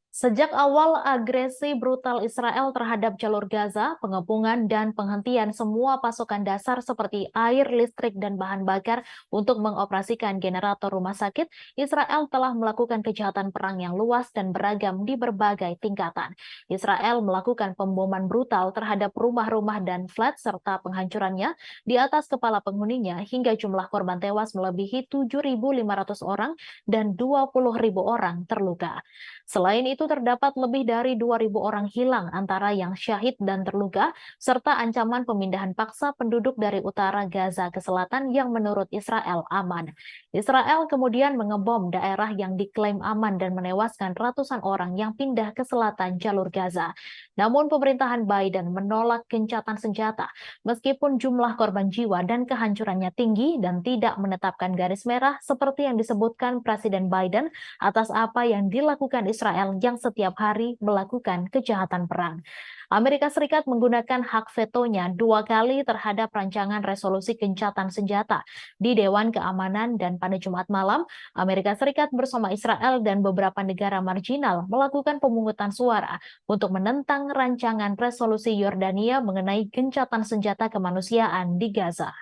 Sejak awal agresi brutal Israel terhadap jalur Gaza, pengepungan dan penghentian semua pasokan dasar seperti air, listrik, dan bahan bakar untuk mengoperasikan generator rumah sakit, Israel telah melakukan kejahatan perang yang luas dan beragam di berbagai tingkatan. Israel melakukan pemboman brutal terhadap rumah-rumah dan flat serta penghancurannya di atas kepala penghuninya hingga jumlah korban tewas melebihi 7.500 orang dan 20.000 orang terluka. Selain itu, terdapat lebih dari 2.000 orang hilang antara yang syahid dan terluka, serta ancaman pemindahan paksa penduduk dari utara Gaza ke selatan yang menurut Israel aman. Israel kemudian mengebom daerah yang diklaim aman dan menewaskan ratusan orang yang pindah ke selatan jalur Gaza. Namun pemerintahan Biden menolak gencatan senjata, meskipun jumlah korban jiwa dan kehancurannya tinggi dan tidak menetapkan garis merah seperti yang disebutkan Presiden Biden atas apa yang dilakukan Israel yang setiap hari melakukan kejahatan perang. Amerika Serikat menggunakan hak vetonya 2 kali terhadap rancangan resolusi gencatan senjata di Dewan Keamanan, dan pada Jumat malam, Amerika Serikat bersama Israel dan beberapa negara marginal melakukan pemungutan suara untuk menentang rancangan resolusi Yordania mengenai gencatan senjata kemanusiaan di Gaza.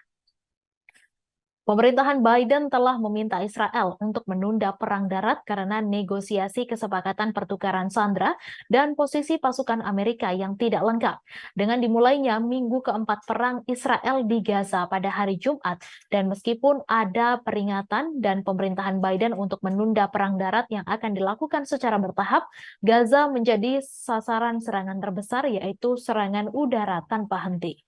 Pemerintahan Biden telah meminta Israel untuk menunda perang darat karena negosiasi kesepakatan pertukaran sandera dan posisi pasukan Amerika yang tidak lengkap. Dengan dimulainya minggu keempat perang Israel di Gaza pada hari Jumat, dan meskipun ada peringatan dan pemerintahan Biden untuk menunda perang darat yang akan dilakukan secara bertahap, Gaza menjadi sasaran serangan terbesar, yaitu serangan udara tanpa henti.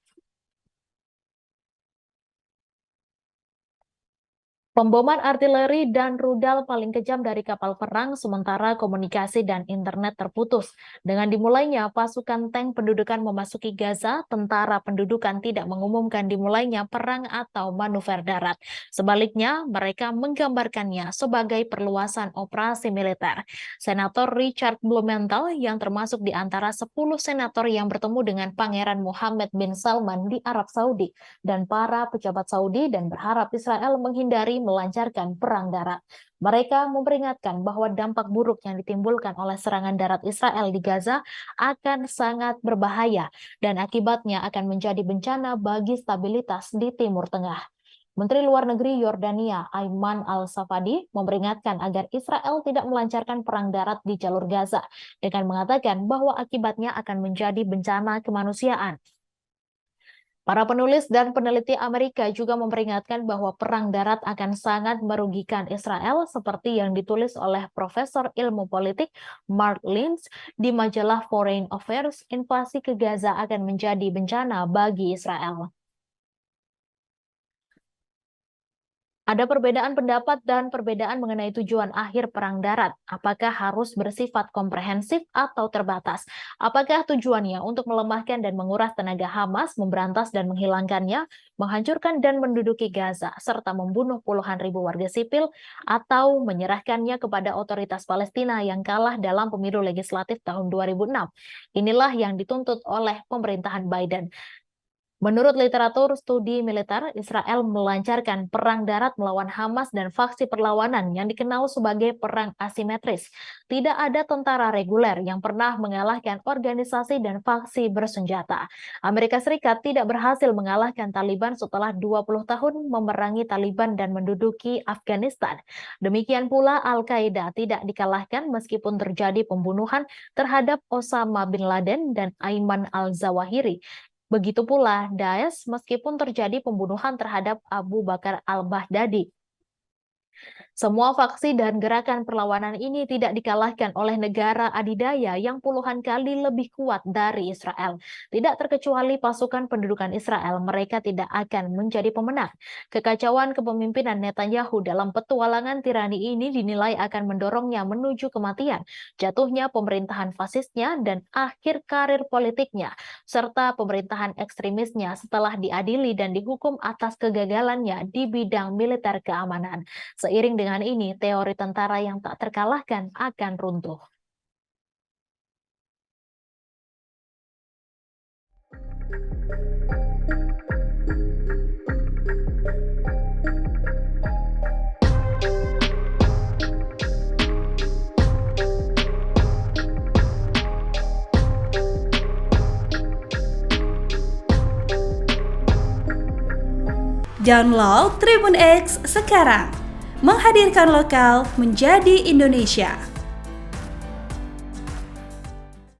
Pemboman artileri dan rudal paling kejam dari kapal perang, sementara komunikasi dan internet terputus. Dengan dimulainya pasukan tank pendudukan memasuki Gaza, tentara pendudukan tidak mengumumkan dimulainya perang atau manuver darat. Sebaliknya, mereka menggambarkannya sebagai perluasan operasi militer. Senator Richard Blumenthal, yang termasuk di antara 10 senator yang bertemu dengan Pangeran Mohammed bin Salman di Arab Saudi, dan para pejabat Saudi, dan berharap Israel menghindari melancarkan perang darat. Mereka memperingatkan bahwa dampak buruk yang ditimbulkan oleh serangan darat Israel di Gaza akan sangat berbahaya dan akibatnya akan menjadi bencana bagi stabilitas di Timur Tengah. Menteri Luar Negeri Yordania, Ayman Al-Safadi, memperingatkan agar Israel tidak melancarkan perang darat di jalur Gaza dengan mengatakan bahwa akibatnya akan menjadi bencana kemanusiaan. Para penulis dan peneliti Amerika juga memperingatkan bahwa perang darat akan sangat merugikan Israel, seperti yang ditulis oleh Profesor Ilmu Politik Mark Lynch di majalah Foreign Affairs. Invasi ke Gaza akan menjadi bencana bagi Israel. Ada perbedaan pendapat dan perbedaan mengenai tujuan akhir perang darat. Apakah harus bersifat komprehensif atau terbatas? Apakah tujuannya untuk melemahkan dan menguras tenaga Hamas, memberantas dan menghilangkannya, menghancurkan dan menduduki Gaza, serta membunuh puluhan ribu warga sipil, atau menyerahkannya kepada otoritas Palestina yang kalah dalam pemilu legislatif tahun 2006? Inilah yang dituntut oleh pemerintahan Biden. Menurut literatur studi militer, Israel melancarkan perang darat melawan Hamas dan faksi perlawanan yang dikenal sebagai perang asimetris. Tidak ada tentara reguler yang pernah mengalahkan organisasi dan faksi bersenjata. Amerika Serikat tidak berhasil mengalahkan Taliban setelah 20 tahun memerangi Taliban dan menduduki Afghanistan. Demikian pula Al-Qaeda tidak dikalahkan meskipun terjadi pembunuhan terhadap Osama bin Laden dan Ayman al-Zawahiri. Begitu pula Daesh, meskipun terjadi pembunuhan terhadap Abu Bakar al-Baghdadi. Semua faksi dan gerakan perlawanan ini tidak dikalahkan oleh negara adidaya yang puluhan kali lebih kuat dari Israel. Tidak terkecuali pasukan pendudukan Israel, mereka tidak akan menjadi pemenang. Kekacauan kepemimpinan Netanyahu dalam petualangan tirani ini dinilai akan mendorongnya menuju kematian, jatuhnya pemerintahan fasisnya, dan akhir karir politiknya, serta pemerintahan ekstremisnya setelah diadili dan dihukum atas kegagalannya di bidang militer keamanan. Seiring dengan ini, teori tentara yang tak terkalahkan akan runtuh. Download Tribun X sekarang. Menghadirkan lokal menjadi Indonesia.